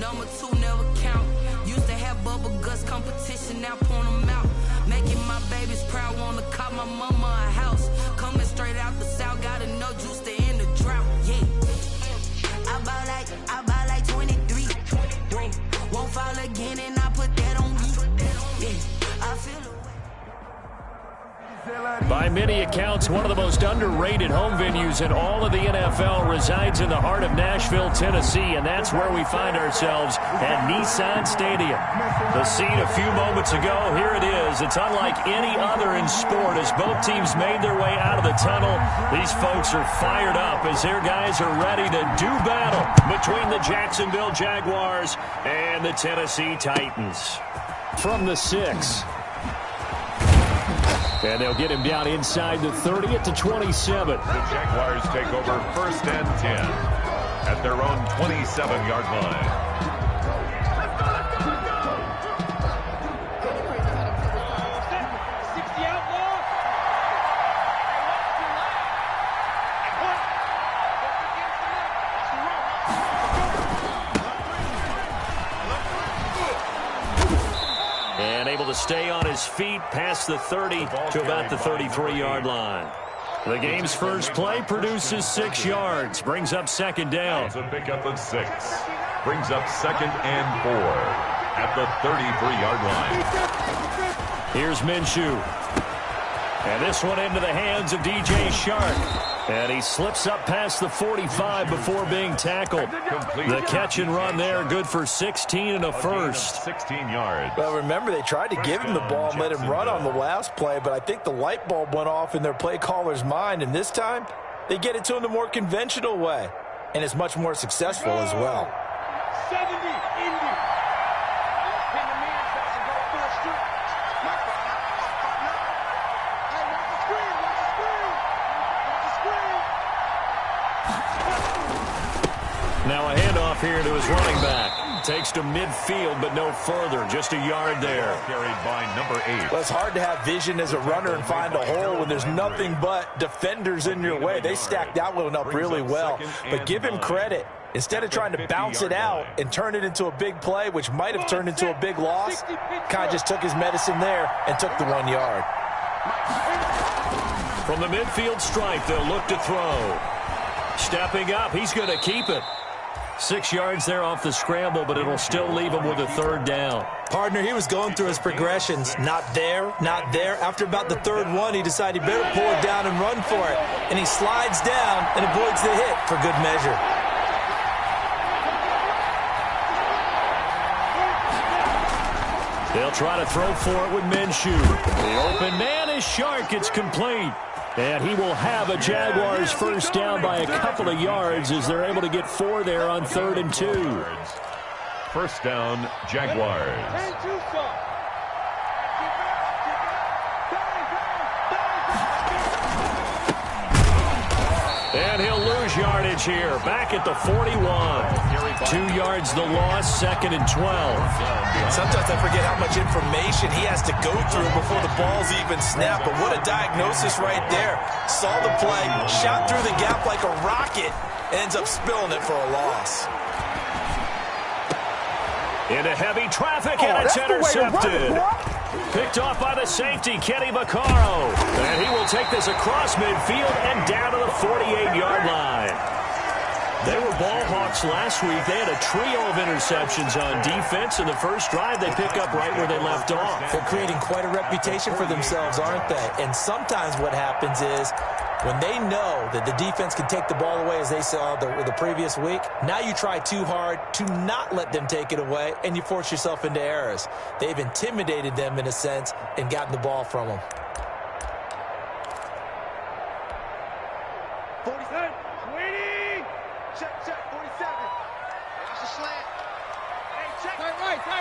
Number 2 never count. Used to have bubble guts competition, now point them out. Making my babies proud, wanna call my mama a house. Coming straight out the south, got enough juice to end the drought. Yeah. I bought like 23. Won't fall again, and I put that on me. Yeah, I feel it. By many accounts, one of the most underrated home venues in all of the NFL resides in the heart of Nashville, Tennessee, and that's where we find ourselves at Nissan Stadium. The scene a few moments ago, here it is. It's unlike any other in sport as both teams made their way out of the tunnel. These folks are fired up as their guys are ready to do battle between the Jacksonville Jaguars and the Tennessee Titans. From the 6. And they'll get him down inside the 30 at the 27. The Jaguars take over 1st and 10 at their own 27-yard line. To stay on his feet past the 30 to about the 33-yard line. The game's first play produces 6 yards, brings up 2nd down. It's a pickup of 6. Brings up 2nd and 4 at the 33-yard line. Here's Minshew. And this one into the hands of DJ Shark. And he slips up past the 45 before being tackled. The catch and run there, good for 16 and a first. 16 yards. Well, remember, they tried to give him the ball and let him run on the last play, but I think the light bulb went off in their play caller's mind, and this time they get it to him the more conventional way, and it's much more successful as well. 70, Indy. Now a handoff here to his running back. Takes to midfield, but no further. Just a yard there. Carried by number 8. Well, it's hard to have vision as a runner and find a hole when there's nothing but defenders in your way. They stacked that one up really well. But give him credit. Instead of trying to bounce it out and turn it into a big play, which might have turned into a big loss, kind of just took his medicine there and took the 1 yard. From the midfield stripe, they'll look to throw. Stepping up, he's going to keep it. 6 yards there off the scramble, but it'll still leave him with a 3rd down. Partner, he was going through his progressions. Not there, not there. After about the 3rd one, he decided he better pull it down and run for it. And he slides down and avoids the hit for good measure. They'll try to throw for it with Minshew. The open man is Shark. It's complete. And he will have a Jaguars first down by a couple of yards as they're able to get 4 there on 3rd and 2. First down, Jaguars. And he'll lose yardage here. Back at the 41. 2 yards the loss, 2nd and 12. Sometimes I forget how much information he has to go through before the ball's even snapped. But what a diagnosis right there. Saw the play, shot through the gap like a rocket, ends up spilling it for a loss. Into heavy traffic, and it's intercepted. Picked off by the safety, Kenny Vaccaro. And he will take this across midfield and down to the 48-yard line. They were ball hawks last week. They had a trio of interceptions on defense. In the first drive, they pick up right where they left off. They're creating quite a reputation for themselves, aren't they? And sometimes what happens is when they know that the defense can take the ball away, as they saw the previous week, now you try too hard to not let them take it away, and you force yourself into errors. They've intimidated them in a sense and gotten the ball from them. 47, waiting. Check, 47. That's a slant. Hey, check. Right. 47.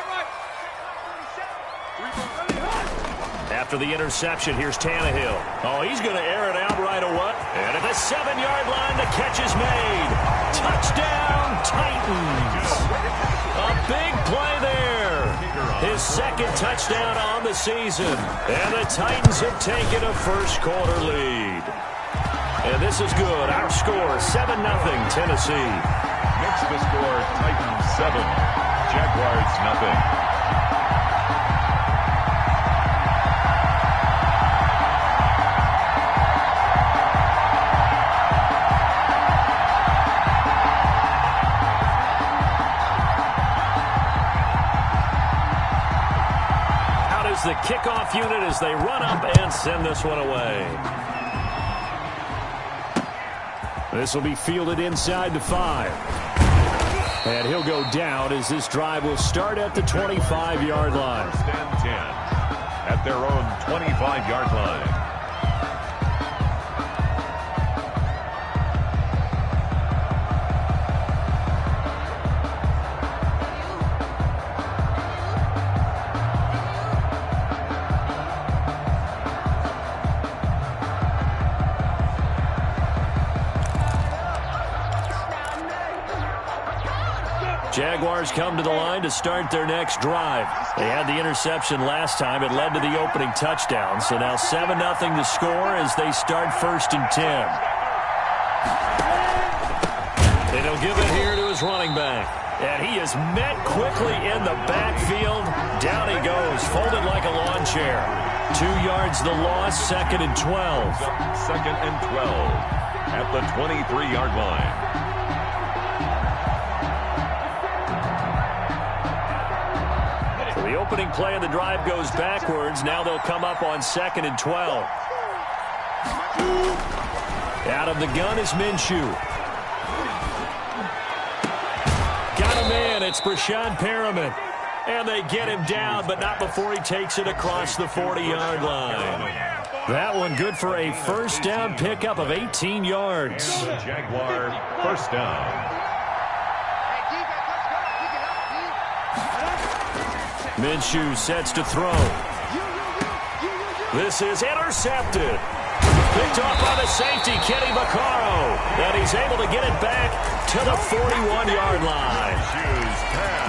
After the interception, here's Tannehill. Oh, he's going to air it out right away. And at the 7-yard line, the catch is made. Touchdown, Titans. A big play there. His 2nd touchdown on the season. And the Titans have taken a first-quarter lead. And this is good. Our score, 7-0, Tennessee. Next to score, Titans 7. Jaguars, nothing. The kickoff unit as they run up and send this one away. This will be fielded inside the 5. And he'll go down as this drive will start at the 25-yard line. First and 10 at their own 25-yard line. Jaguars come to the line to start their next drive. They had the interception last time. It led to the opening touchdown. So now 7-0 to score as they start 1st and 10. And he'll give it here to his running back. And he is met quickly in the backfield. Down he goes, folded like a lawn chair. 2 yards the loss, 2nd and 12. 2nd and 12 at the 23-yard line. The opening play of the drive goes backwards. Now they'll come up on 2nd and 12. Out of the gun is Minshew. Got him in. It's Brashad Perriman. And they get him down, but not before he takes it across the 40-yard line. That one good for a first down pickup of 18 yards. Jaguar first down. Minshew sets to throw. This is intercepted. Picked off by the safety, Kenny Vaccaro. And he's able to get it back to the 41-yard line.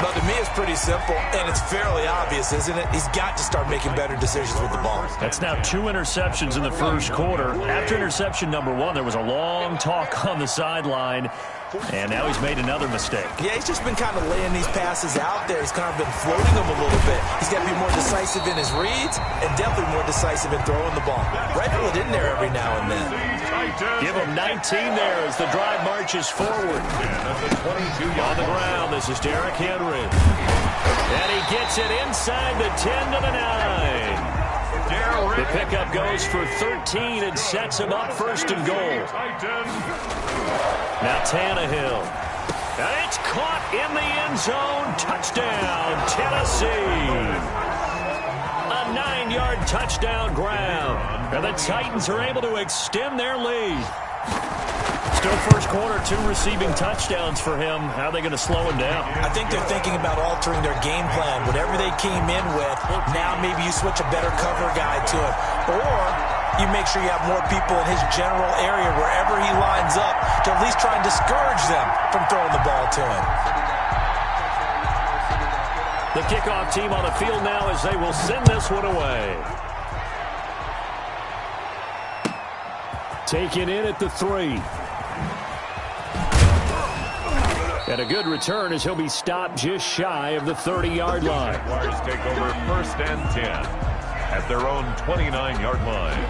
But to me, it's pretty simple, and it's fairly obvious, isn't it? He's got to start making better decisions with the ball. That's now 2 interceptions in the first quarter. After interception number 1, there was a long talk on the sideline, and now he's made another mistake. Yeah, he's just been kind of laying these passes out there. He's kind of been floating them a little bit. He's got to be more decisive in his reads and definitely more decisive in throwing the ball. Rifle it in there every now and then. Give him 19 there as the drive marches forward. On the ground, this is Derrick Henry. And he gets it inside the 10 to the 9. The pickup goes for 13 and sets him up 1st and goal. Now Tannehill. And it's caught in the end zone. Touchdown, Tennessee. A 9-yard touchdown grab. And the Titans are able to extend their lead. Still first quarter, 2 receiving touchdowns for him. How are they going to slow him down? I think they're thinking about altering their game plan. Whatever they came in with, now maybe you switch a better cover guy to it. Or you make sure you have more people in his general area wherever he lines up to at least try and discourage them from throwing the ball to him. The kickoff team on the field now as they will send this one away. Taken in at the 3. And a good return as he'll be stopped just shy of the 30-yard line. Jaguars take over 1st and 10 at their own 29-yard line.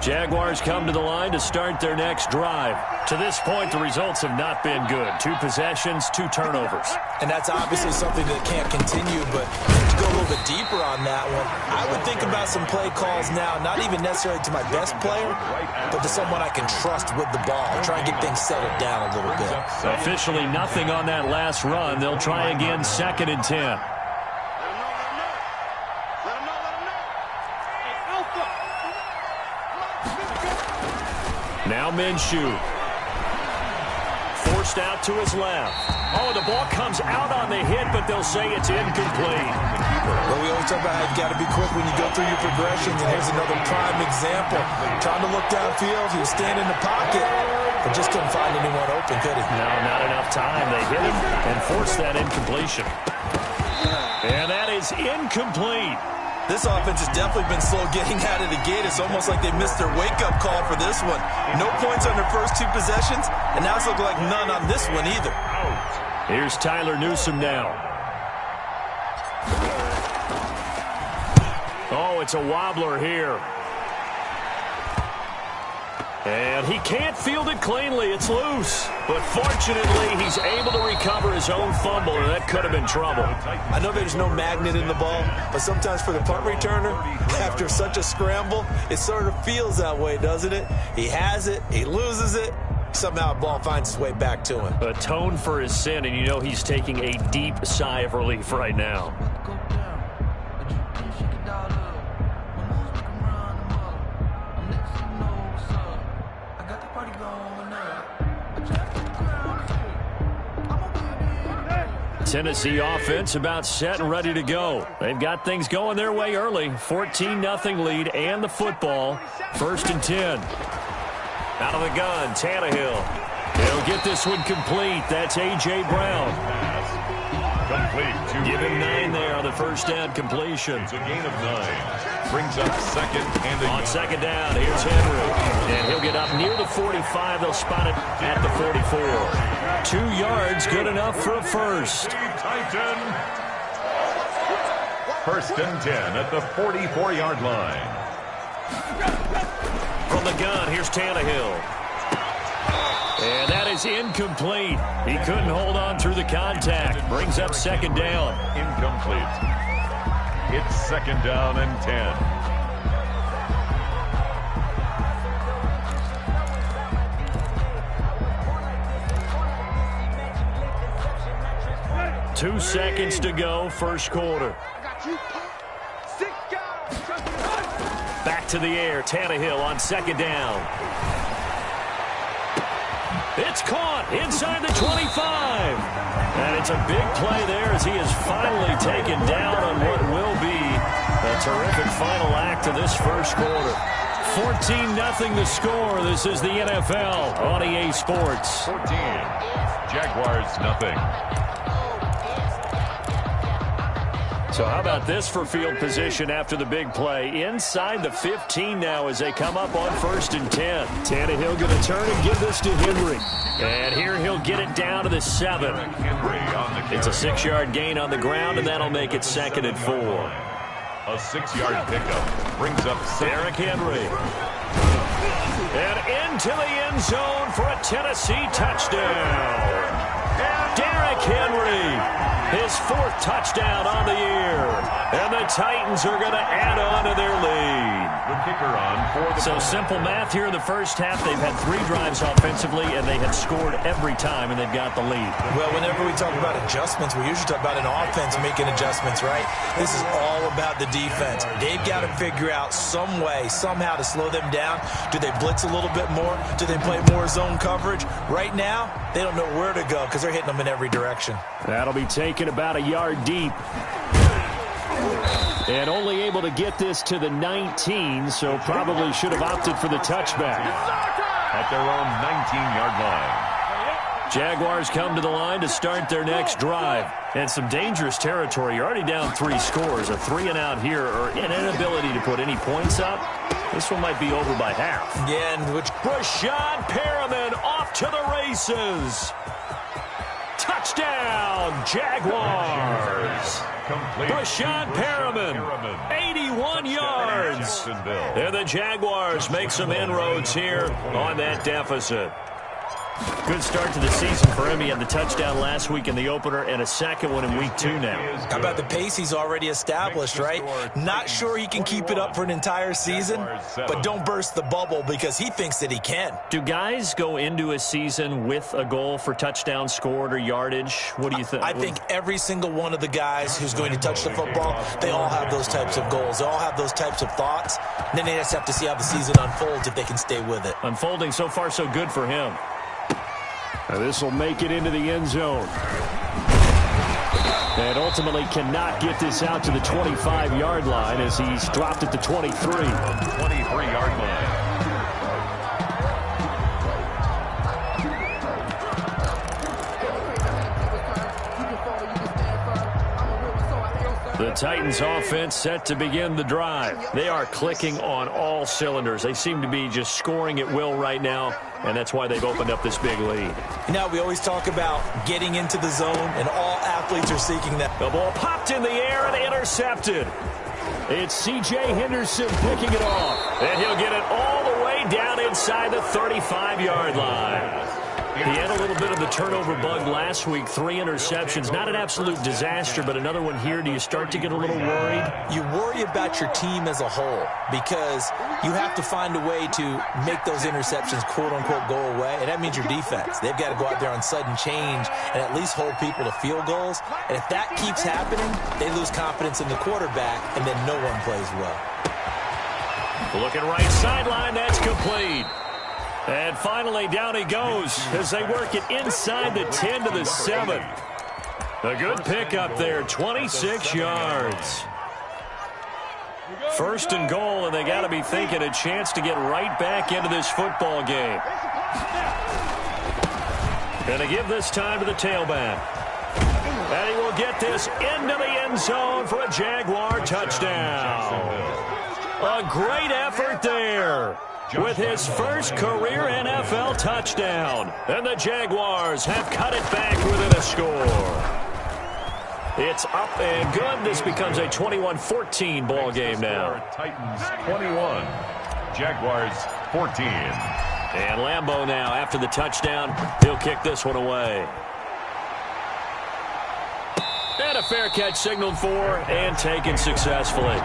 Jaguars come to the line to start their next drive. To this point, the results have not been good. 2 possessions, 2 turnovers. And that's obviously something that can't continue, but to go a little bit deeper on that one, I would think about some play calls now, not even necessarily to my best player, but to someone I can trust with the ball. Try and get things settled down a little bit. Officially nothing on that last run. They'll try again 2nd and 10. Now Minshew. Forced out to his left. Oh, the ball comes out on the hit, but they'll say it's incomplete. Well, we always talk about how you've got to be quick when you go through your progressions, and here's another prime example. Trying to look downfield, he was standing in the pocket, but just couldn't find anyone open, could he? No, not enough time. They hit him and forced that incompletion. And that is incomplete. This offense has definitely been slow getting out of the gate. It's almost like they missed their wake-up call for this one. No points on their first 2 possessions, and now it's looking like none on this one either. Here's Tyler Newsome now. Oh, it's a wobbler here. And he can't field it cleanly. It's loose. But fortunately, he's able to recover his own fumble, and that could have been trouble. I know there's no magnet in the ball, but sometimes for the punt returner, after such a scramble, it sort of feels that way, doesn't it? He has it, he loses it, somehow the ball finds its way back to him. Atone for his sin, and you know he's taking a deep sigh of relief right now. Tennessee offense about set and ready to go. They've got things going their way early. 14-0 lead and the football. 1st and 10. Out of the gun, Tannehill. He'll get this one complete. That's A.J. Brown. Complete. Give him 9 there on the first down completion. It's a gain of 9. Brings up second and a on second down, here's Henry. And he'll get up near the 45. They'll spot it at the 44. 2 yards, good enough for a first. Titan. 1st and 10 at the 44-yard line. From the gun, here's Tannehill. And that is incomplete. He couldn't hold on through the contact. Brings up second down. Incomplete. It's 2nd down and 10. 2 seconds to go, first quarter. Back to the air, Tannehill on second down. It's caught inside the 25. And it's a big play there as he is finally taken down on what will be a terrific final act of this first quarter. 14-0 the score. This is the NFL on EA Sports. 14. Jaguars nothing. So how about this for field position after the big play? Inside the 15 now as they come up on 1st and 10. Tannehill going to turn and give this to Henry. And here he'll get it down to the 7. It's a 6-yard gain on the ground, and that'll make it 2nd and 4. A 6-yard pickup brings up Derrick Henry. And into the end zone for a Tennessee touchdown. Derrick Henry, his 4th touchdown on the year. And the Titans are going to add on to their lead. The kicker on for the So simple math here in the first half. They've had 3 drives offensively, and they have scored every time, and they've got the lead. Well, whenever we talk about adjustments, we usually talk about an offense making adjustments, right? This is all about the defense. They've got to figure out some way, somehow to slow them down. Do they blitz a little bit more? Do they play more zone coverage? Right now, they don't know where to go because they're hitting them in every direction. That'll be taken about a yard deep. And only able to get this to the 19, so probably should have opted for the touchback. At their own 19-yard line. Jaguars come to the line to start their next drive. And some dangerous territory. You're already down 3 scores. A 3-and-out here, or an inability to put any points up. This one might be over by half. Yeah, and which Rashad Perriman off to the races. Touchdown, Jaguars. Rashad Perriman, 81 yards. And the Jaguars make some inroads here on that deficit. Good start to the season for him. He had the touchdown last week in the opener and a second one in week 2 now. How about the pace he's already established, right? Not sure he can keep it up for an entire season, but don't burst the bubble because he thinks that he can. Do guys go into a season with a goal for touchdown scored or yardage? What do you think? I think every single one of the guys who's going to touch the football, they all have those types of goals. They all have those types of thoughts. And then they just have to see how the season unfolds if they can stay with it. Unfolding so far so good for him. Now this will make it into the end zone. And ultimately cannot get this out to the 25-yard line as he's dropped at the 23. 23-yard line. The Titans offense set to begin the drive. They are clicking on all cylinders. They seem to be just scoring at will right now, and that's why they've opened up this big lead. You know, we always talk about getting into the zone, and all athletes are seeking that. The ball popped in the air and intercepted. It's C.J. Henderson picking it off, and he'll get it all the way down inside the 35-yard line. He had a little bit of the turnover bug last week, 3 interceptions. Not an absolute disaster, but another one here. Do you start to get a little worried? You worry about your team as a whole because you have to find a way to make those interceptions, quote-unquote, go away, and that means your defense. They've got to go out there on sudden change and at least hold people to field goals. And if that keeps happening, they lose confidence in the quarterback, and then no one plays well. Looking right sideline, that's complete. And finally, down he goes as they work it inside the 10 to the 7. A good pickup there, 26 yards. First and goal, and they got to be thinking a chance to get right back into this football game. Going to give this time to the tailback. And he will get this into the end zone for a Jaguar touchdown. A great effort there, with his first career NFL touchdown. And the Jaguars have cut it back within a score. It's up and good. This becomes a 21-14 ball game now. Titans 21, Jaguars 14. And Lambeau now, after the touchdown, he'll kick this one away. And a fair catch signaled for and taken successfully.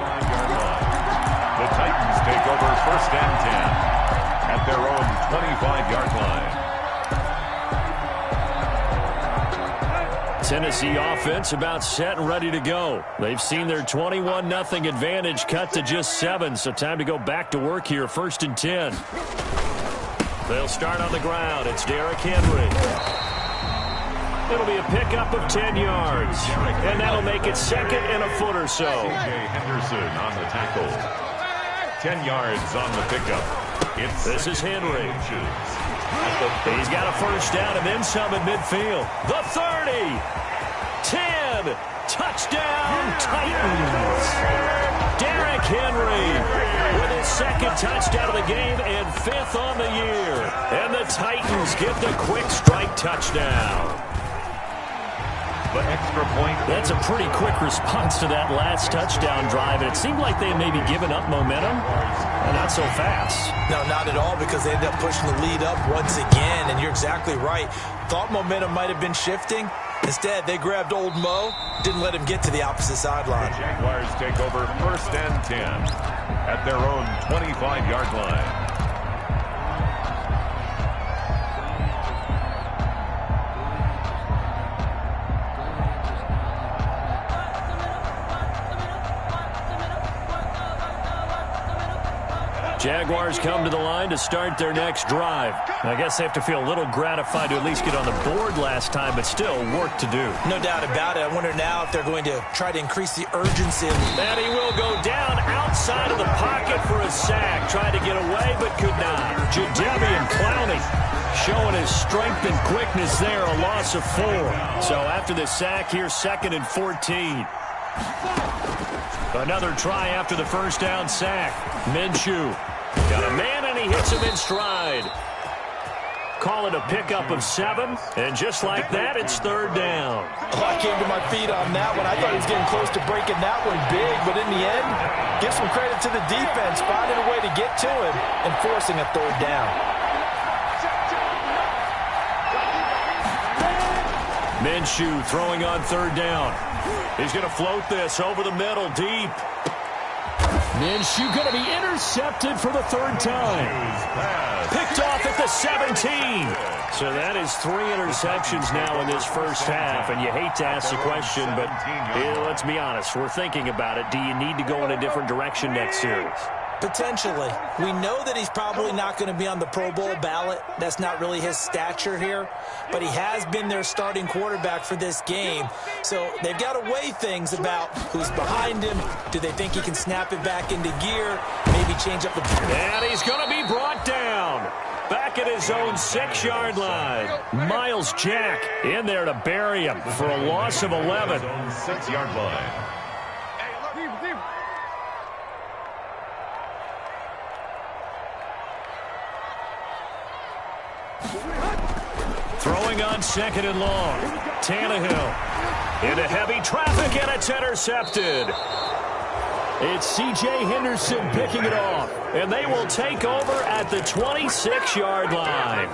The Titans take over 1st and 10 at their own 25-yard line. Tennessee offense about set and ready to go. They've seen their 21-0 advantage cut to just 7, so time to go back to work here, 1st and 10. They'll start on the ground. It's Derrick Henry. It'll be a pickup of 10 yards, and that'll make it 2nd and a foot or so. C.J. Henderson on the tackle. 10 yards on the pickup. This is Henry. He's got a first down and then some at midfield. The 30. 10. Touchdown, Titans. Derrick Henry with his 2nd touchdown of the game and 5th on the year. And the Titans get the quick strike touchdown. The extra point. That's a pretty quick response to that last touchdown drive. And it seemed like they had maybe given up momentum. Not so fast. No, not at all, because they ended up pushing the lead up once again. And you're exactly right. Thought momentum might have been shifting. Instead, they grabbed old Mo, didn't let him get to the opposite sideline. The Jaguars take over 1st and 10 at their own 25-yard line. Jaguars come to the line to start their next drive. I guess they have to feel a little gratified to at least get on the board last time, but still work to do. No doubt about it. I wonder now if they're going to try to increase the urgency. And he will go down outside of the pocket for a sack. Tried to get away, but could not. Jadeveon Clowney showing his strength and quickness there, a loss of 4. So after the sack, here's 2nd and 14. Another try after the first down sack. Minshew got a man, and he hits him in stride. Call it a pickup of 7, and just like that, it's 3rd down. Oh, I came to my feet on that one. I thought he was getting close to breaking that one big, but in the end, give some credit to the defense, finding a way to get to him and forcing a 3rd down. Minshew throwing on 3rd down. He's going to float this over the middle, deep. Minshew going to be intercepted for the 3rd time. Picked off at the 17. So that is 3 interceptions now in this first half. And you hate to ask the question, but let's be honest. We're thinking about it. Do you need to go in a different direction next series? Potentially. We know that he's probably not going to be on the Pro Bowl ballot. That's not really his stature here. But he has been their starting quarterback for this game. So they've got to weigh things about who's behind him. Do they think he can snap it back into gear? Maybe change up the... And he's going to be brought down. Back at his own 6-yard line. Miles Jack in there to bury him for a loss of 11. 6-yard line. Throwing on 2nd and long. Tannehill into heavy traffic, and it's intercepted. It's C.J. Henderson picking it off, and they will take over at the 26-yard line.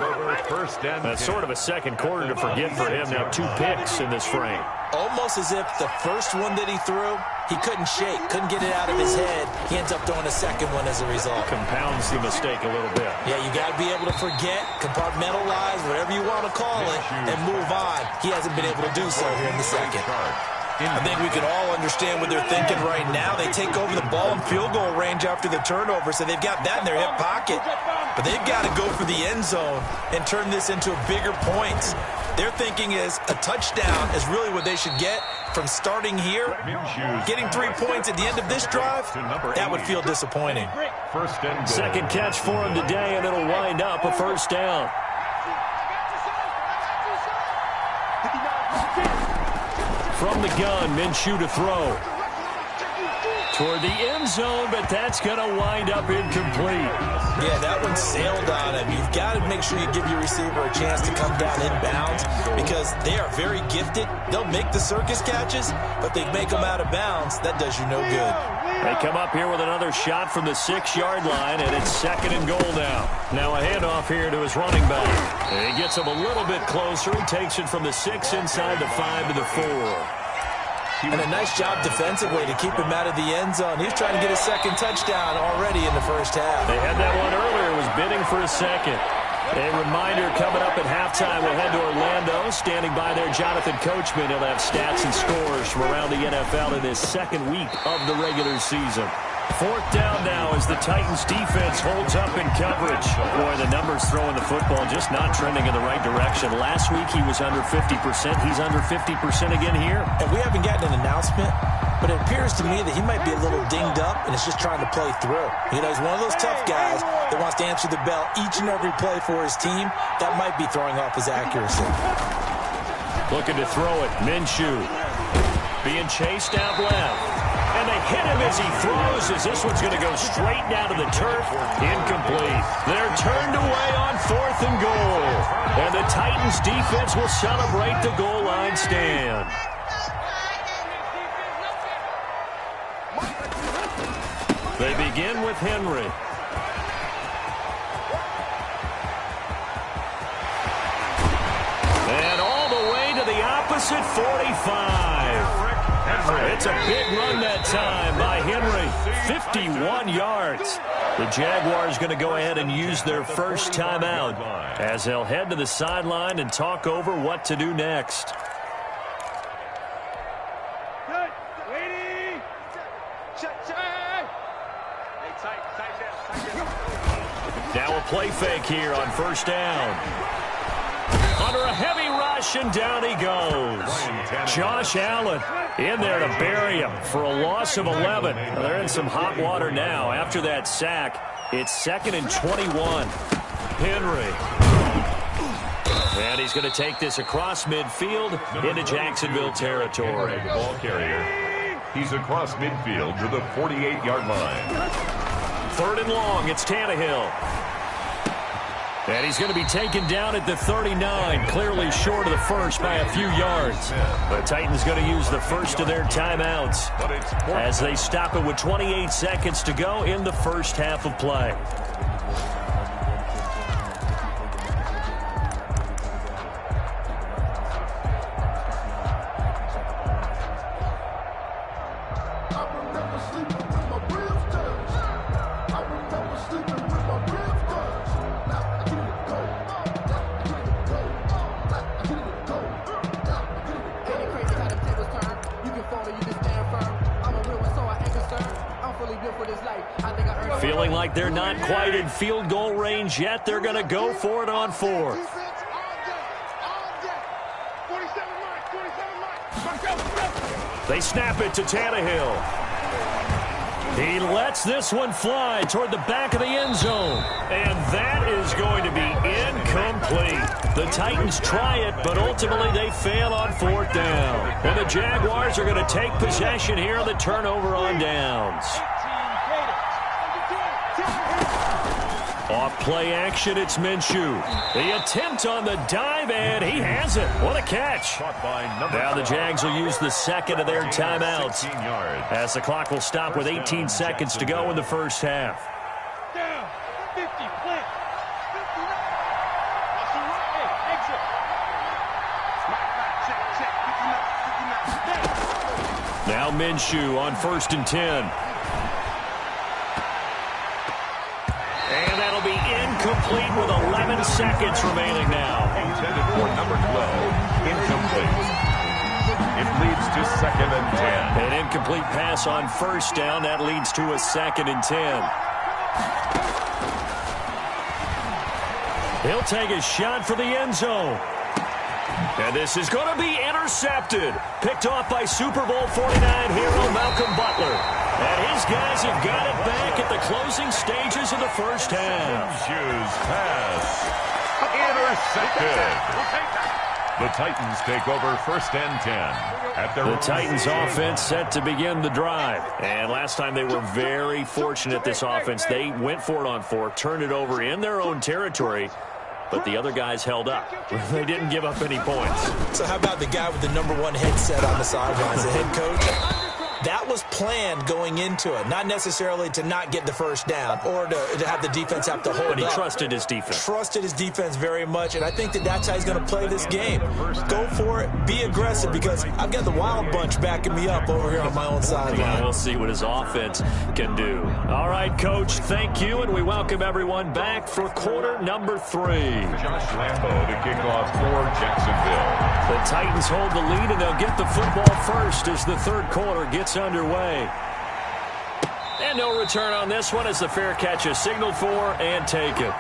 That's sort of a second quarter to forget for him. Now 2 picks in this frame. Almost as if the first one that he threw, he couldn't shake, couldn't get it out of his head. He ends up throwing a second one as a result. Compounds the mistake a little bit. Yeah, you got to be able to forget, compartmentalize, whatever you want to call it, and move on. He hasn't been able to do so here in the second. I think we can all understand what they're thinking right now. They take over the ball in field goal range after the turnover, so they've got that in their hip pocket. But they've got to go for the end zone and turn this into a bigger point. Their thinking is a touchdown is really what they should get from starting here. Getting 3 points at the end of this drive, that would feel disappointing. Second catch for him today, and it'll wind up a first down. From the gun, Minshew to throw. Toward the end zone, but that's going to wind up incomplete. Yeah, that one sailed on him. You've got to make sure you give your receiver a chance to come down inbounds because they are very gifted. They'll make the circus catches, but they make them out of bounds. That does you no good. They come up here with another shot from the 6-yard line, and it's 2nd and goal now. Now a handoff here to his running back. He gets him a little bit closer. He takes it from the 6 inside the 5 to the 4. And a nice job defensively to keep him out of the end zone. He's trying to get a second touchdown already in the first half. They had that one earlier. Was bidding for a second. A reminder coming up at halftime. We'll head to Orlando. Standing by there, Jonathan Coachman. He'll have stats and scores from around the NFL in this second week of the regular season. 4th down now as the Titans defense holds up in coverage. Boy, the numbers throwing the football just not trending in the right direction. Last week he was under 50%. He's under 50% again here. And we haven't gotten an announcement, but it appears to me that he might be a little dinged up and is just trying to play through. You know, he's one of those tough guys that wants to answer the bell each and every play for his team. That might be throwing off his accuracy. Looking to throw it. Minshew being chased out left. And they hit him as he throws, as this one's going to go straight down to the turf. Incomplete. They're turned away on 4th and goal. And the Titans defense will celebrate the goal line stand. They begin with Henry. And all the way to the opposite 45. It's a big run that time by Henry. 51 yards. The Jaguars going to go ahead and use their first timeout as they'll head to the sideline and talk over what to do next. Now a play fake here on 1st down. Under a heavy rush, and down he goes. Josh Allen in there to bury him for a loss of 11. They're in some hot water now. After that sack, it's 2nd and 21. Henry. And he's going to take this across midfield into Jacksonville territory. The ball carrier. He's across midfield to the 48-yard line. 3rd and long, it's Tannehill. And he's going to be taken down at the 39, clearly short of the first by a few yards. The Titans going to use the first of their timeouts as they stop it with 28 seconds to go in the first half of play. Feeling like they're not quite in field goal range yet. They're going to go for it on 4th. They snap it to Tannehill. He lets this one fly toward the back of the end zone. And that is going to be incomplete. The Titans try it, but ultimately they fail on 4th down. And the Jaguars are going to take possession here on the turnover on downs. Off play action, it's Minshew. The attempt on the dive, and he has it. What a catch. Now the Jags will use the second of their timeouts as the clock will stop with 18 seconds to go in the first half. Down. 50, flip. 59. Now Minshew on 1st and 10. And that'll be incomplete with 11 seconds remaining now. Intended for number 12, incomplete. It leads to 2nd and 10. An incomplete pass on 1st down. That leads to a 2nd and 10. He'll take a shot for the end zone. And this is going to be intercepted. Picked off by Super Bowl 49 hero Malcolm Butler. And his guys have got it back at the closing stages of the first half. Shoes pass. Intercepted. The Titans take over 1st and 10. At their The Titans offense set to begin the drive. And last time they were very fortunate, this offense. They went for it on 4th, turned it over in their own territory. But the other guys held up. They didn't give up any points. So how about the guy with the number 1 headset on the sidelines, the head coach? That was planned going into it, not necessarily to not get the first down or to have the defense have to hold up. But he trusted his defense. Trusted his defense very much, and I think that's how he's going to play this game. Go for it, be aggressive, because I've got the wild bunch backing me up over here on my own sideline. Yeah, we'll see what his offense can do. All right, Coach, thank you, and we welcome everyone back for quarter number 3. Josh Lambo to kick off for Jacksonville. The Titans hold the lead, and they'll get the football first as the 3rd quarter gets underway. And no return on this one as the fair catch is signaled for and taken.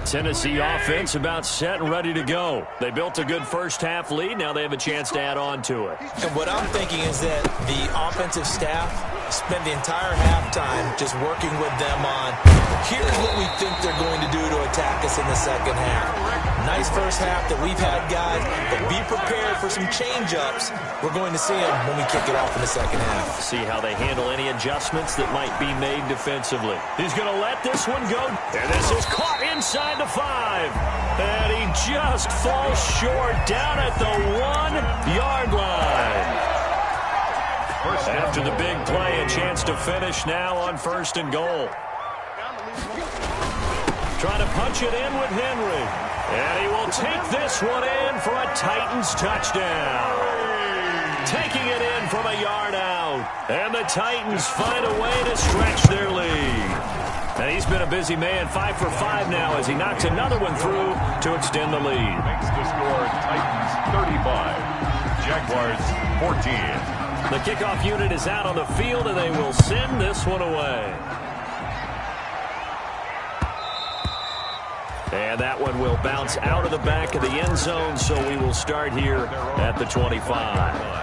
Tennessee offense about set and ready to go. They built a good first half lead. Now they have a chance to add on to it. And what I'm thinking is that the offensive staff spent the entire halftime just working with them on, here's what we think they're going to do to attack us in the second half. Nice first half that we've had, guys, but be prepared for some change-ups. We're going to see them when we kick it off in the second half. See how they handle any adjustments that might be made defensively. He's going to let this one go. And this is caught inside the 5. And he just falls short down at the 1-yard line. After the big play, a chance to finish now on 1st and goal. Trying to punch it in with Henry. And he will take this one in for a Titans touchdown. Taking it in from a yard out. And the Titans find a way to stretch their lead. And he's been a busy man, 5 for 5 now as he knocks another one through to extend the lead. Makes the score Titans 35, Jaguars 14. The kickoff unit is out on the field, and they will send this one away. And that one will bounce out of the back of the end zone, so we will start here at the 25.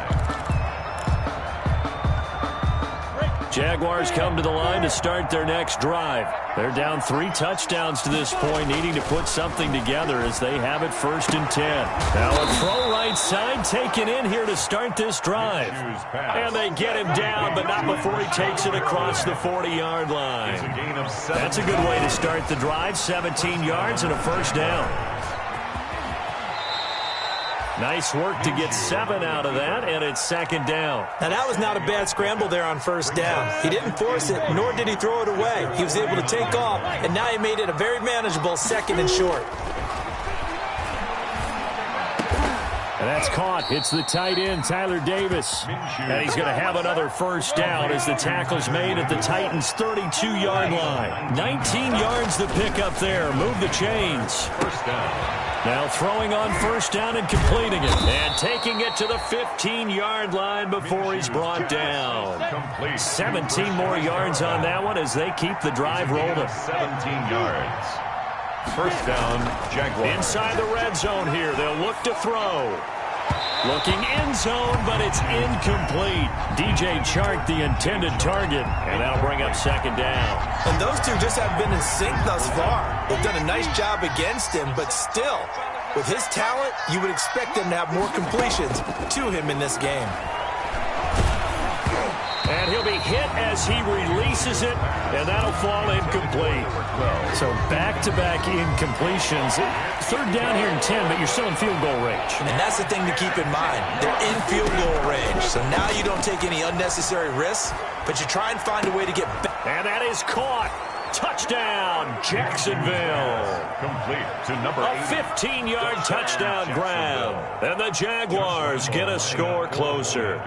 Jaguars come to the line to start their next drive. They're down 3 touchdowns to this point, needing to put something together as they have it 1st and 10. Now a throw right side taken in here to start this drive. And they get him down, but not before he takes it across the 40-yard line. That's a good way to start the drive, 17 yards and a 1st down. Nice work to get 7 out of that, and it's 2nd down. Now, that was not a bad scramble there on 1st down. He didn't force it, nor did he throw it away. He was able to take off, and now he made it a very manageable 2nd and short. And that's caught. It's the tight end, Tyler Davis. And he's going to have another 1st down as the tackle's made at the Titans' 32-yard line. 19 yards to pick up there. Move the chains. 1st down. Now throwing on first down and completing it. And taking it to the 15-yard line before he's brought down. 17 more yards on that one as they keep the drive rolling. 17 yards. First down, Jaguars. Inside the red zone here. They'll look to throw. Looking end zone, but it's incomplete. DJ Chark, the intended target, and that'll bring up second down. And those two just have been in sync thus far. They've done a nice job against him, but still, with his talent, you would expect them to have more completions to him in this game. And he'll be hit as he releases it, and that'll fall incomplete. So back-to-back incompletions. Third down here and 10, but you're still in field goal range. And that's the thing to keep in mind. They're in field goal range. So now you don't take any unnecessary risks, but you try and find a way to get back. And that is caught. Touchdown, Jacksonville. Complete to number 8. A 15-yard touchdown grab. And the Jaguars get a score closer.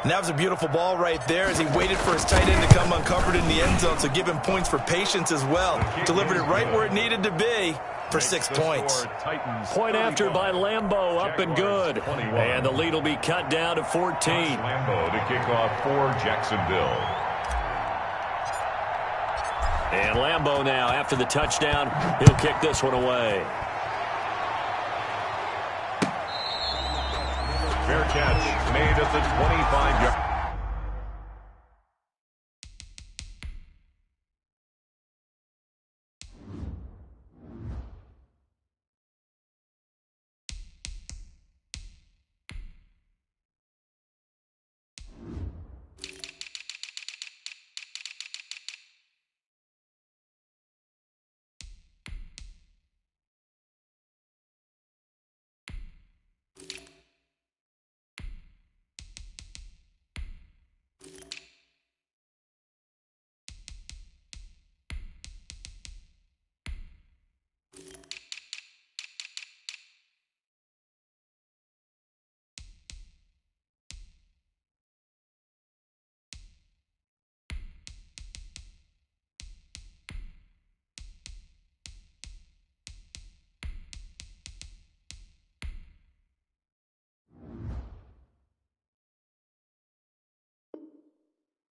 And that was a beautiful ball right there as he waited for his tight end to come uncovered in the end zone, so give him points for patience as well. Delivered it right where it needed to be for 6 points. Point after by Lambeau, up and good. And the lead will be cut down to 14. Lambeau to kick off for Jacksonville. And Lambeau now, after the touchdown, he'll kick this one away. Fair catch made at the 25-yard.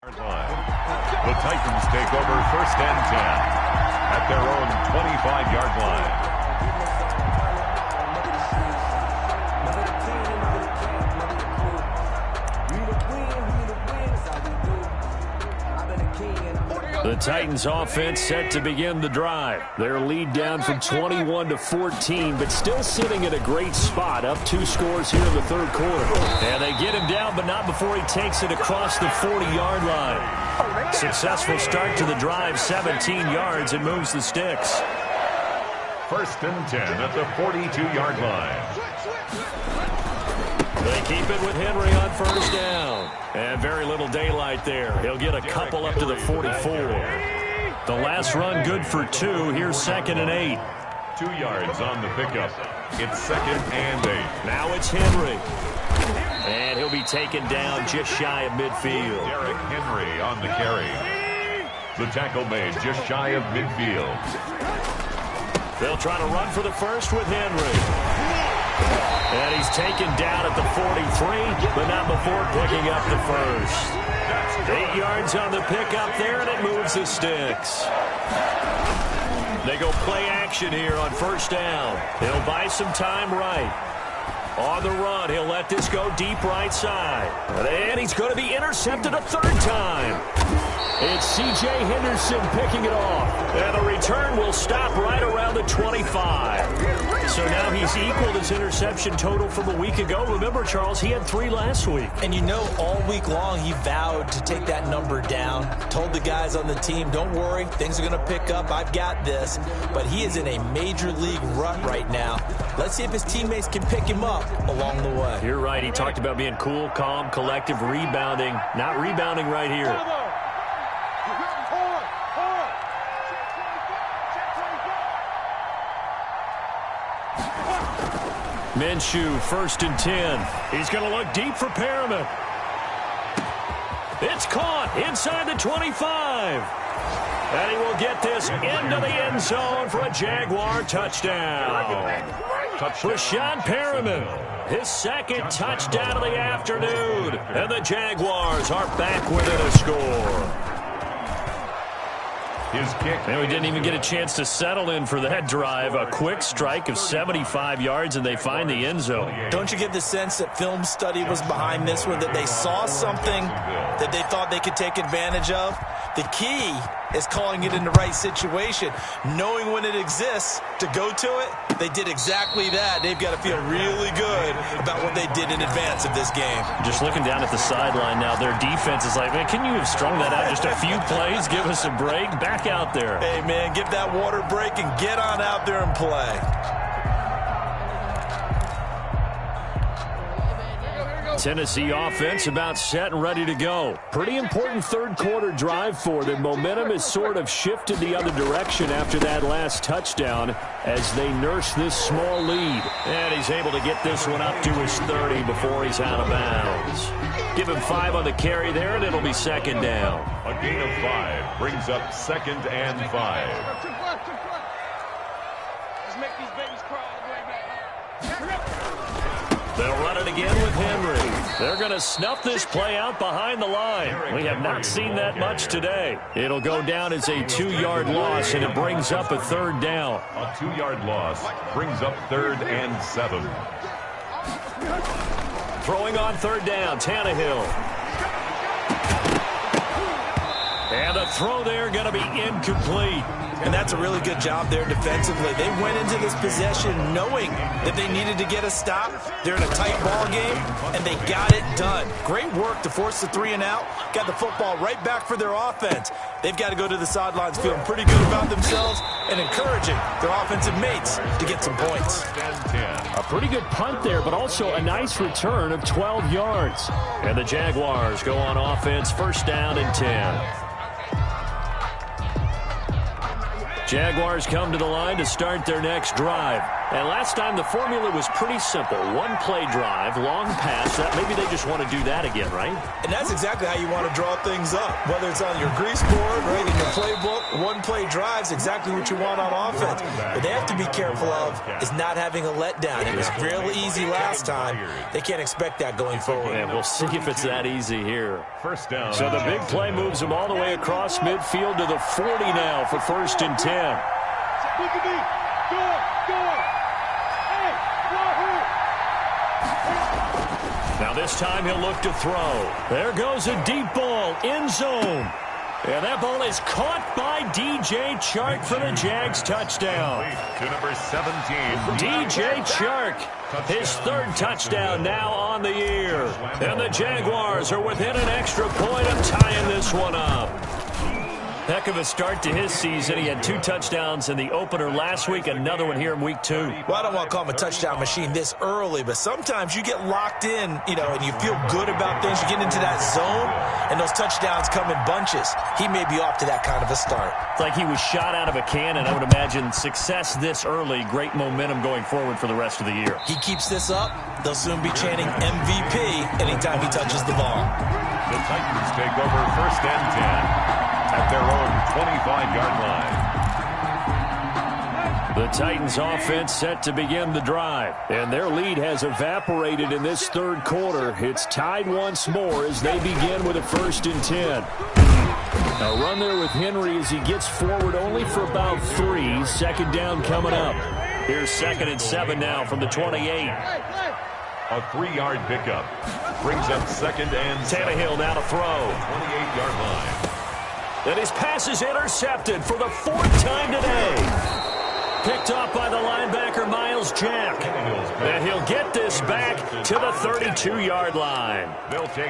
The Titans take over first and 10 at their own 25-yard line. The Titans offense set to begin the drive. Their lead down from 21 to 14, but still sitting at a great spot, up 2 scores here in the third quarter. And they get him down, but not before he takes it across the 40-yard line. Successful start to the drive, 17 yards, and moves the sticks. First and 10 at the 42-yard line. They keep it with Henry on first down. And very little daylight there. He'll get a couple up to the 44. The last run good for 2. Here's second and 8. 2 yards on the pickup. It's second and 8. Now it's Henry. And he'll be taken down just shy of midfield. Derrick Henry on the carry. The tackle made just shy of midfield. They'll try to run for the first with Henry. And he's taken down at the 43, but not before picking up the first. 8 yards on the pickup there, and it moves the sticks. They go play action here on first down. He'll buy some time right. On the run, he'll let this go deep right side. And he's going to be intercepted a third time. It's C.J. Henderson picking it off. And the return will stop right around the 25. So now he's equaled his interception total from a week ago. Remember, Charles, he had 3 last week. And you know, all week long he vowed to take that number down. Told the guys on the team, don't worry, things are going to pick up. I've got this. But he is in a major league rut right now. Let's see if his teammates can pick him up along the way. You're right. He talked about being cool, calm, collective, rebounding. Not rebounding right here. Minshew, first and 10. He's going to look deep for Perriman. It's caught inside the 25. And he will get this into the end zone for a Jaguar touchdown. Rashawn Perriman, his second touchdown of the afternoon. And the Jaguars are back within a score. His kick. And we didn't even get a chance to settle in for that drive. A quick strike of 75 yards, and they find the end zone. Don't you get the sense that film study was behind this one, that they saw something that they thought they could take advantage of? The key is calling it in the right situation, knowing when it exists to go to it. They did exactly that. They've got to feel really good about what they did in advance of this game. Just looking down at the sideline now, their defense is like, man, can you have strung that out just a few plays? Give us a break. Back out there. Hey, man, give that water break and get on out there and play. Tennessee offense about set and ready to go. Pretty important third quarter drive for them. Momentum has sort of shifted the other direction after that last touchdown as they nurse this small lead. And he's able to get this one up to his 30 before he's out of bounds. Give him 5 on the carry there, and it'll be second down. A gain of 5 brings up 2nd and 5. Let's make these babies crawl all the way back. They'll run it again with Henry. They're going to snuff this play out behind the line. We have not seen that much today. It'll go down as a 2-yard loss, and it brings up a third down. A 2-yard loss brings up 3rd and 7. Throwing on third down, Tannehill. And the throw there going to be incomplete. And that's a really good job there defensively. They went into this possession knowing that they needed to get a stop. They're in a tight ball game, and they got it done. Great work to force the 3 and out. Got the football right back for their offense. They've got to go to the sidelines feeling pretty good about themselves and encouraging their offensive mates to get some points. A pretty good punt there, but also a nice return of 12 yards. And the Jaguars go on offense, first down and 10. Jaguars come to the line to start their next drive. And last time the formula was pretty simple. 1-play drive, long pass. Maybe they just want to do that again, right? And that's exactly how you want to draw things up. Whether it's on your grease board, right, in your playbook, 1-play drive is exactly what you want on offense. What they have to be careful of is not having a letdown. It was real easy last time. They can't expect that going forward. And we'll see if it's that easy here. First down. So the big play moves them all the way across midfield to the 40 now for first and 10. Now this time he'll look to throw. There goes a deep ball, end zone. And that ball is caught by DJ Chark for the Jags touchdown. To number 17. DJ Chark, his 3rd touchdown now on the year. And the Jaguars are within an extra point of tying this one up. Heck of a start to his season. He had 2 touchdowns in the opener last week, another one here in week 2. Well, I don't want to call him a touchdown machine this early, but sometimes you get locked in, and you feel good about things. You get into that zone, and those touchdowns come in bunches. He may be off to that kind of a start. It's like he was shot out of a cannon. I would imagine success this early, great momentum going forward for the rest of the year. He keeps this up, they'll soon be chanting MVP anytime he touches the ball. The Titans take over first and 10. At their own 25-yard line. The Titans offense set to begin the drive. And their lead has evaporated in this third quarter. It's tied once more as they begin with a first and 10. A run there with Henry as he gets forward only for about 3. Second down coming up. Here's 2nd and 7 now from the 28. A 3-yard pickup. Brings up 2nd and 7. Tannehill now to throw. 28-yard line. And his pass is intercepted for the 4th time today. Picked off by the linebacker, Miles Jack. And he'll get this back to the 32-yard line.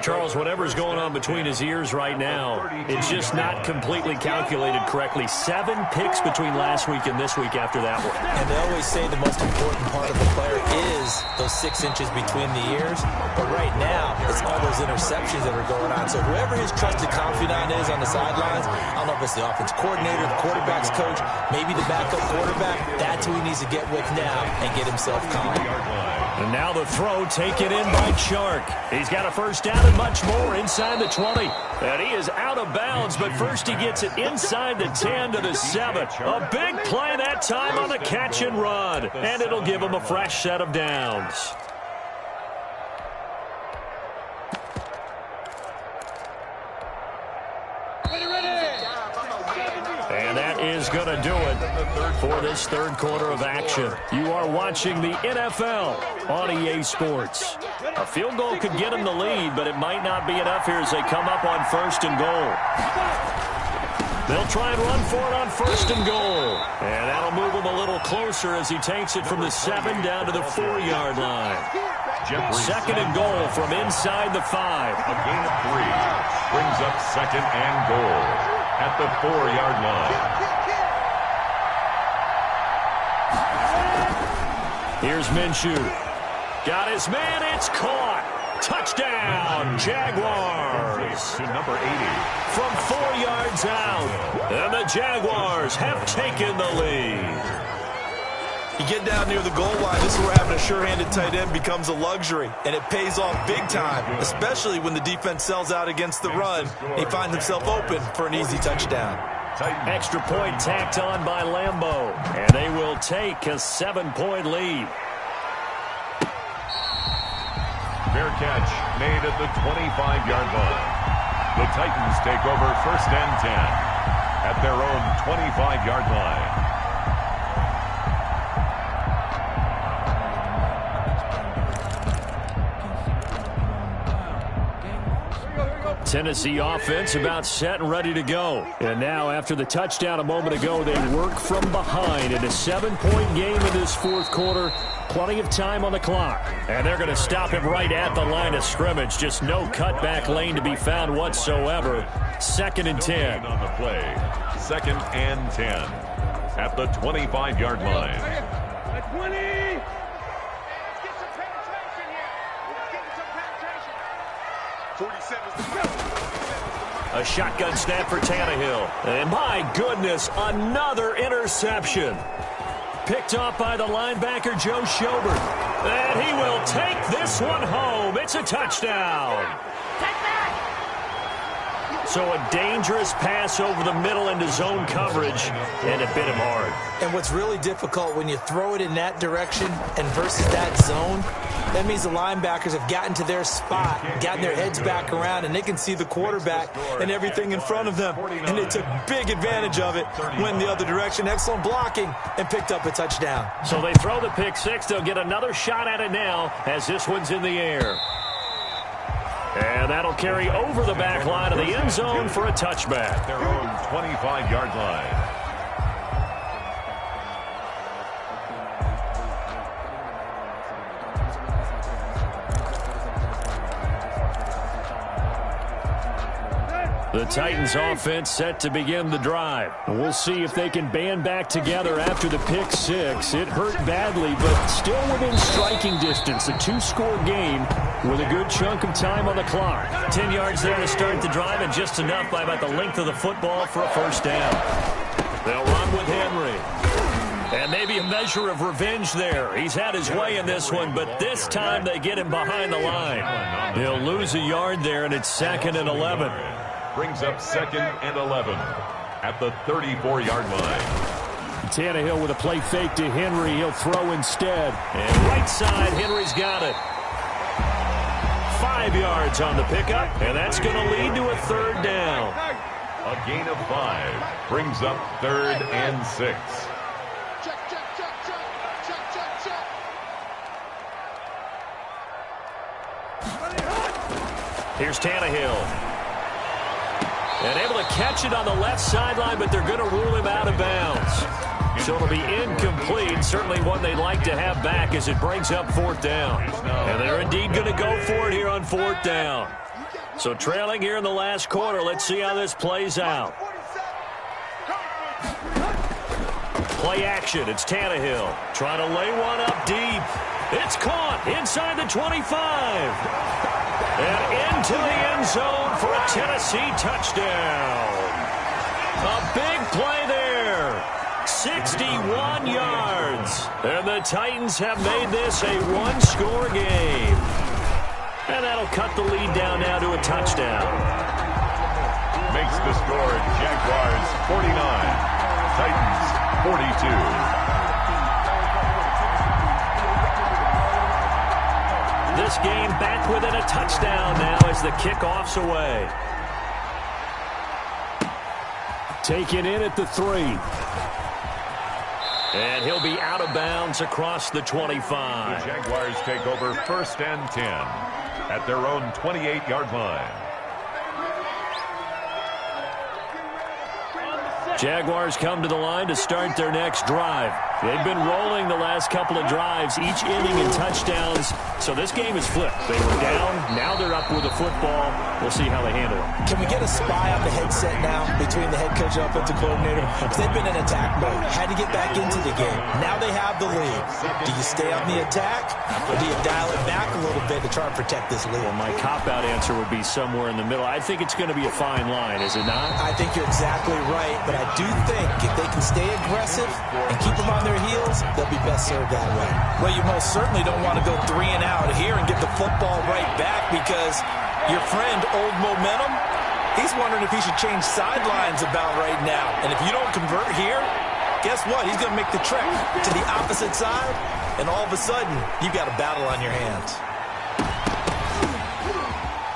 Charles, whatever's going on between his ears right now, it's just not completely calculated correctly. 7 picks between last week and this week after that one. And they always say the most important part of the player is those 6 inches between the ears. But right now, it's all those interceptions that are going on. So whoever his trusted confidant is on the sidelines, I don't know if it's the offense coordinator, the quarterback's coach, maybe the backup quarterback, that's who he needs to get with now and get himself calm. And now the throw taken in by Chark. He's got a first down and much more inside the 20. And he is out of bounds, but first he gets it inside the 10 to the 7. A big play that time on the catch and run. And it'll give him a fresh set of downs. And that is going to do it for this third quarter of action. You are watching the NFL on EA Sports. A field goal could get them the lead, but it might not be enough here as they come up on first and goal. They'll try and run for it on first and goal. And that'll move him a little closer as he takes it from the 7 down to the 4-yard line. Second and goal from inside the 5. A gain of 3 brings up second and goal at the 4-yard line. Here's Minshew. Got his man. It's caught. Touchdown, Jaguars. To number 80. From 4 yards out. And the Jaguars have taken the lead. You get down near the goal line, this is where having a sure-handed tight end becomes a luxury, and it pays off big time, especially when the defense sells out against the run. He finds himself open for an easy touchdown. Extra point tacked on by Lambeau, and they will take a 7-point lead. Fair catch made at the 25-yard line. The Titans take over first and 10 at their own 25-yard line. Tennessee offense about set and ready to go. And now, after the touchdown a moment ago, they work from behind in a 7-point game in this fourth quarter. Plenty of time on the clock. And they're going to stop him right at the line of scrimmage. Just no cutback lane to be found whatsoever. Second and 10. On the play. Second and 10 at the 25-yard line. At 20. Let's get some penetration here. Let's get some penetration. 47's the A shotgun snap for Tannehill. And my goodness, another interception. Picked off by the linebacker, Joe Schobert. And he will take this one home. It's a touchdown. So a dangerous pass over the middle into zone coverage, and it bit him hard. And what's really difficult when you throw it in that direction and versus that zone, that means the linebackers have gotten to their spot, gotten their heads back around, and they can see the quarterback and everything in front of them. And they took big advantage of it, went the other direction, excellent blocking, and picked up a touchdown. So they throw the pick six. They'll get another shot at it now as this one's in the air. And that'll carry over the back line of the end zone for a touchback. Their own 25-yard line. The Titans offense set to begin the drive. We'll see if they can band back together after the pick six. It hurt badly, but still within striking distance. A two-score game with a good chunk of time on the clock. 10 yards there to start the drive, and just enough by about the length of the football for a first down. They'll run with Henry. And maybe a measure of revenge there. He's had his way in this one, but this time they get him behind the line. He'll lose a yard there, and it's 2nd and 11. Brings up 2nd and 11 at the 34-yard line. Tannehill with a play fake to Henry. He'll throw instead. And right side, Henry's got it. 5 yards on the pickup, and that's going to lead to a third down. A gain of 5 brings up 3rd and 6. Here's Tannehill. And able to catch it on the left sideline, but they're going to rule him out of bounds. So it'll be incomplete. Certainly one they'd like to have back as it brings up 4th down. And they're indeed going to go for it here on 4th down. So trailing here in the last quarter. Let's see how this plays out. Play action. It's Tannehill trying to lay one up deep. It's caught inside the 25. And into the end zone for a Tennessee touchdown. A big play there. 61 yards. And the Titans have made this a one-score game. And that'll cut the lead down now to a touchdown. Makes the score Jaguars 49, Titans 42. This game back within a touchdown now as the kickoff's away. Taken in at the 3. And he'll be out of bounds across the 25. The Jaguars take over 1st and 10 at their own 28-yard line. Jaguars come to the line to start their next drive. They've been rolling the last couple of drives, each inning in touchdowns. So this game is flipped. They were down. Now they're up with the football. We'll see how they handle it. Can we get a spy on the headset now between the head coach and offensive coordinator? Because they've been in attack mode. Had to get back into the game. Now they have the lead. Do you stay on the attack, or do you dial it back a little bit to try and protect this lead? Well, my cop-out answer would be somewhere in the middle. I think it's going to be a fine line, is it not? I think you're exactly right, but I do think if they can stay aggressive and keep them on their heels, they'll be best served that way. Well, you most certainly don't want to go 3 and out here and get the football right back, because your friend, Old Momentum, he's wondering if he should change sidelines about right now. And if you don't convert here, guess what? He's going to make the trek to the opposite side, and all of a sudden, you've got a battle on your hands.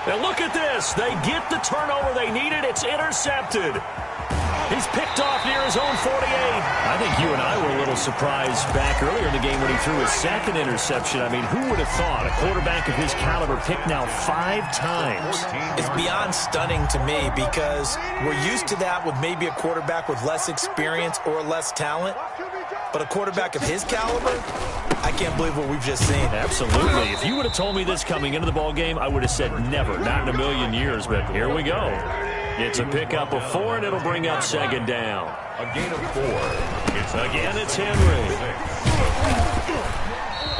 And look at this. They get the turnover they needed. It's intercepted. He's picked off near his own 48. I think you and I were a little surprised back earlier in the game when he threw his second interception. I mean, who would have thought a quarterback of his caliber picked now 5 times? It's beyond stunning to me, because we're used to that with maybe a quarterback with less experience or less talent. But a quarterback of his caliber, I can't believe what we've just seen. Absolutely. If you would have told me this coming into the ball game, I would have said never, not in a million years. But here we go. It's a pickup of 4, and it'll bring up 2nd down. A gain of 4. It's Henry.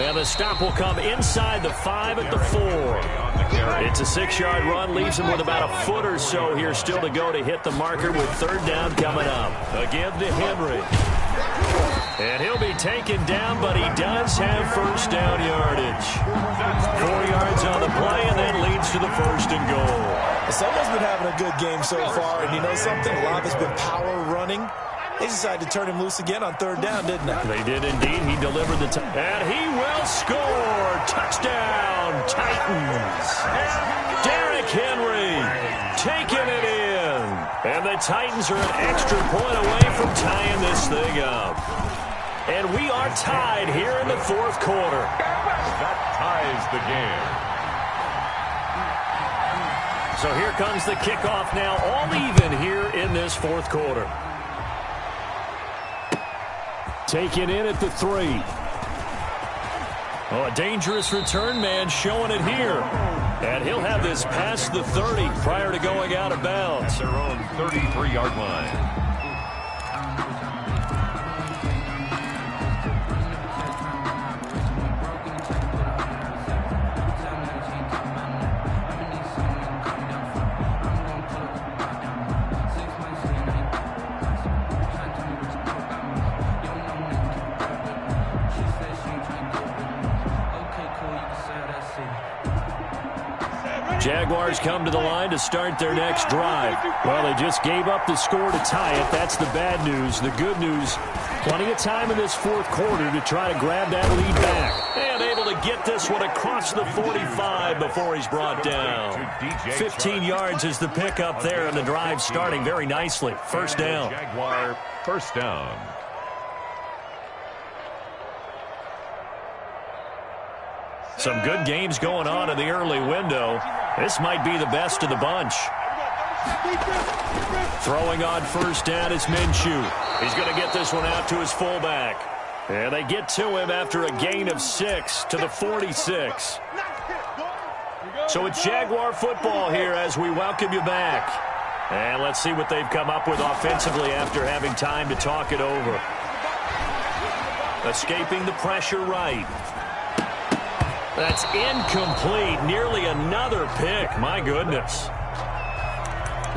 And the stop will come inside the 5 at the 4. It's a 6-yard run, leaves him with about a foot or so here still to go to hit the marker with 3rd down coming up. Again to Henry. And he'll be taken down, but he does have 1st down yardage. 4 yards on the play, and that leads to the 1st and goal. Someone's been having a good game so far, and you know something? A lot of it's been power running. They decided to turn him loose again on 3rd down, didn't they? They did indeed. He delivered the and he will score. Touchdown, Titans. Derrick Henry taking it in. And the Titans are an extra point away from tying this thing up. And we are tied here in the 4th quarter. That ties the game. So here comes the kickoff now, all even here in this 4th quarter. Taken in at the 3. Oh, a dangerous return man showing it here. And he'll have this past the 30 prior to going out of bounds. Their own 33-yard line. Jaguars come to the line to start their next drive. Well, they just gave up the score to tie it. That's the bad news. The good news, plenty of time in this 4th quarter to try to grab that lead back. And able to get this one across the 45 before he's brought down. 15 yards is the pickup there, and the drive starting very nicely. 1st down. Jaguar 1st down. Some good games going on in the early window. This might be the best of the bunch. Throwing on 1st down is Minshew. He's going to get this one out to his fullback. And they get to him after a gain of 6 to the 46. So it's Jaguar football here as we welcome you back. And let's see what they've come up with offensively after having time to talk it over. Escaping the pressure right. That's incomplete. Nearly another pick. My goodness.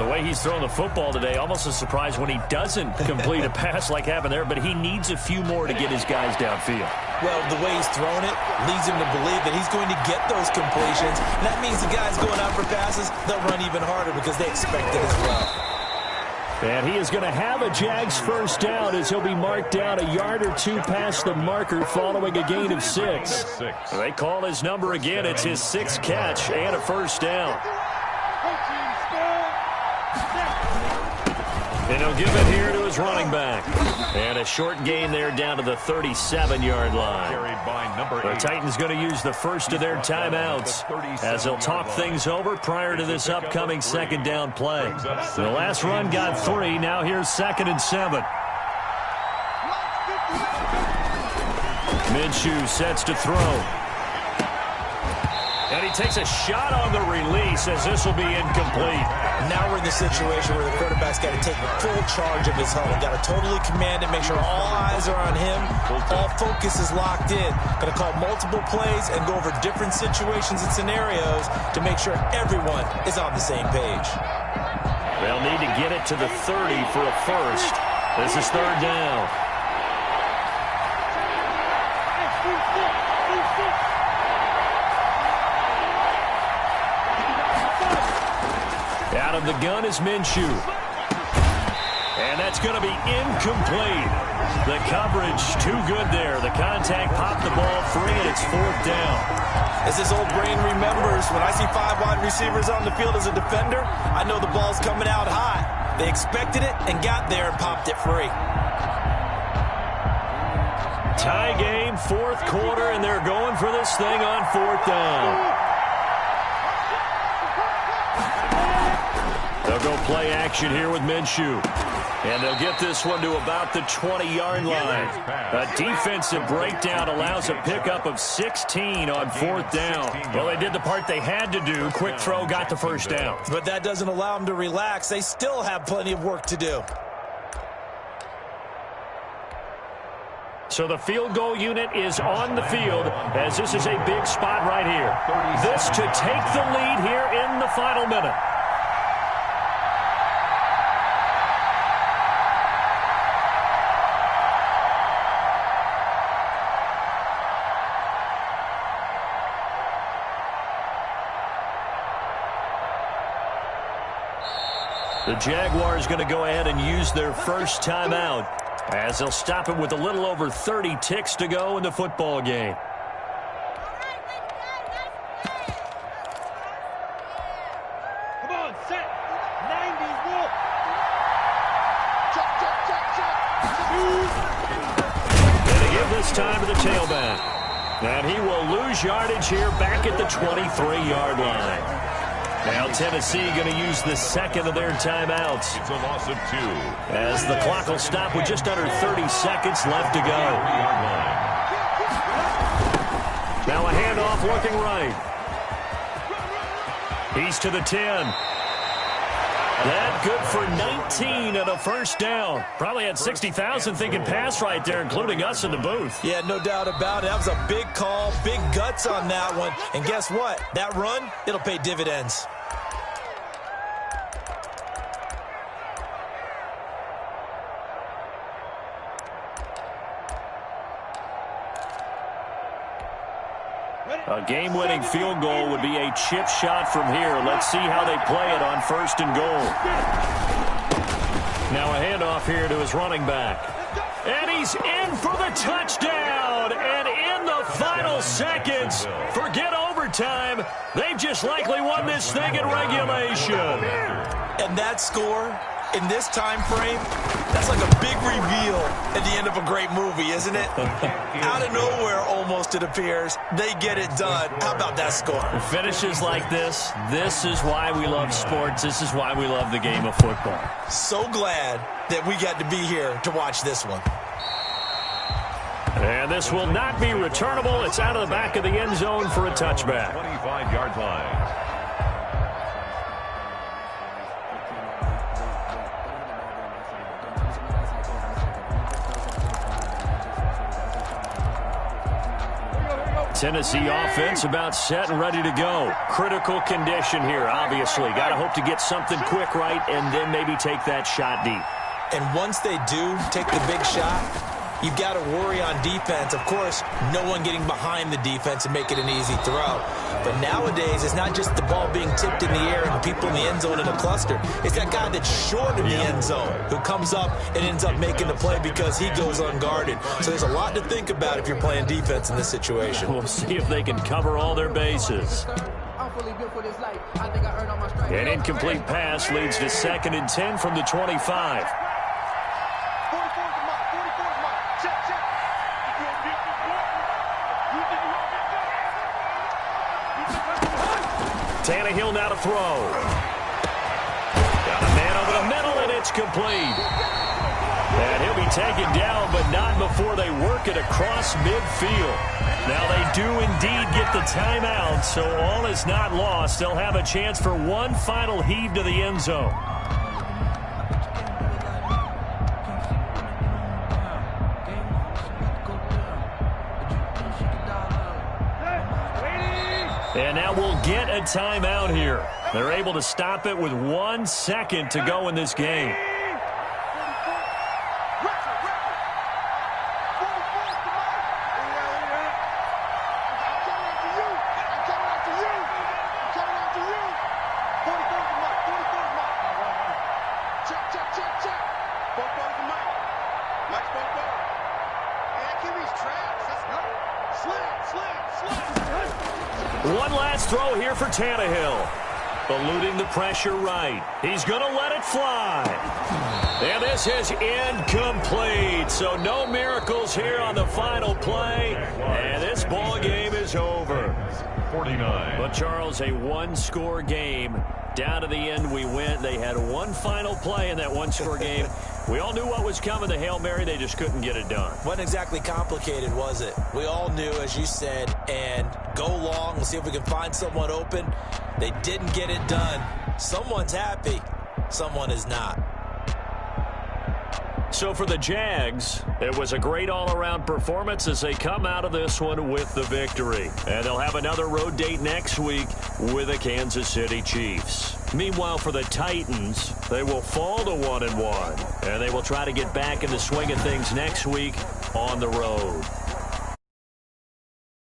The way he's throwing the football today, almost a surprise when he doesn't complete a pass like happened there, but he needs a few more to get his guys downfield. Well, the way he's thrown it leads him to believe that he's going to get those completions. And that means the guys going out for passes, they'll run even harder because they expect it as well. And he is going to have a Jags first down as he'll be marked down a yard or two past the marker following a gain of 6. They call his number again. It's his 6th catch and a first down. And he'll give it here to his running back. And a short gain there down to the 37-yard line. The Titans going to use the first of their timeouts as they'll talk things over prior to this upcoming second down play. The last run got 3. Now here's 2nd and 7. Minshew sets to throw. And he takes a shot on the release as this will be incomplete. Now we're in the situation where the quarterback's got to take full charge of his huddle. Got to totally command it, make sure all eyes are on him. All focus is locked in. Got to call multiple plays and go over different situations and scenarios to make sure everyone is on the same page. They'll need to get it to the 30 for a first. This is 3rd down. Out of the gun is Minshew. And that's going to be incomplete. The coverage too good there. The contact popped the ball free, and it's 4th down. As this old brain remembers, when I see 5 wide receivers on the field as a defender, I know the ball's coming out high. They expected it and got there and popped it free. Tie game, 4th quarter, and they're going for this thing on 4th down. They'll go play action here with Minshew. And they'll get this one to about the 20-yard line. A defensive breakdown allows a pickup of 16 on 4th down. Well, they did the part they had to do. Quick throw got the first down. But that doesn't allow them to relax. They still have plenty of work to do. So the field goal unit is on the field as this is a big spot right here. This to take the lead here in the final minute. The Jaguars going to go ahead and use their first timeout as they'll stop it with a little over 30 ticks to go in the football game. Come on, set. 90s rule. And they give this time to the tailback. And he will lose yardage here back at the 23-yard line. Now Tennessee going to use the second of their timeouts. It's a loss of 2. As the clock will stop with just under 30 seconds left to go. Now a handoff looking right. He's to the 10. That good for 19 and a first down. Probably had 60,000 thinking pass right there, including us in the booth. Yeah, no doubt about it. That was a big call, big guts on that one. And guess what? That run, it'll pay dividends. A game-winning field goal would be a chip shot from here. Let's see how they play it on 1st and goal. Now a handoff here to his running back. And he's in for the touchdown. And in the final seconds, forget overtime. They've just likely won this thing in regulation. And that score in this time frame, that's like a big reveal at the end of a great movie, isn't it? Out of nowhere, almost, it appears, they get it done. How about that score? Finishes like this is why we love sports. This is why we love the game of football. So glad that we got to be here to watch this one. And this will not be returnable. It's out of the back of the end zone for a touchback. 25-yard line. Tennessee offense about set and ready to go. Critical condition here, obviously. Got to hope to get something quick right and then maybe take that shot deep. And once they do take the big shot, you've got to worry on defense. Of course, no one getting behind the defense and make it an easy throw. But nowadays, it's not just the ball being tipped in the air and the people in the end zone in a cluster. It's that guy that's short in the end zone who comes up and ends up making the play because he goes unguarded. So there's a lot to think about if you're playing defense in this situation. We'll see if they can cover all their bases. An incomplete pass leads to 2nd and 10 from the 25. Tannehill now to throw. Got a man over the middle, and it's complete. And he'll be taken down, but not before they work it across midfield. Now they do indeed get the timeout, so all is not lost. They'll have a chance for one final heave to the end zone. And now we'll get a timeout here. They're able to stop it with 1 second to go in this game. One last throw here for Tannehill. Eluding the pressure right. He's going to let it fly. And this is incomplete. So no miracles here on the final play. And this ball game is over. 49. But, Charles, a one-score game. Down to the end we went. They had one final play in that one-score game. We all knew what was coming, the Hail Mary. They just couldn't get it done. Wasn't exactly complicated, was it? We all knew, as you said, and go long and see if we can find someone open. They didn't get it done. Someone's happy. Someone is not. So for the Jags, it was a great all-around performance as they come out of this one with the victory. And they'll have another road date next week with the Kansas City Chiefs. Meanwhile, for the Titans, they will fall to 1-1, and they will try to get back in the swing of things next week on the road.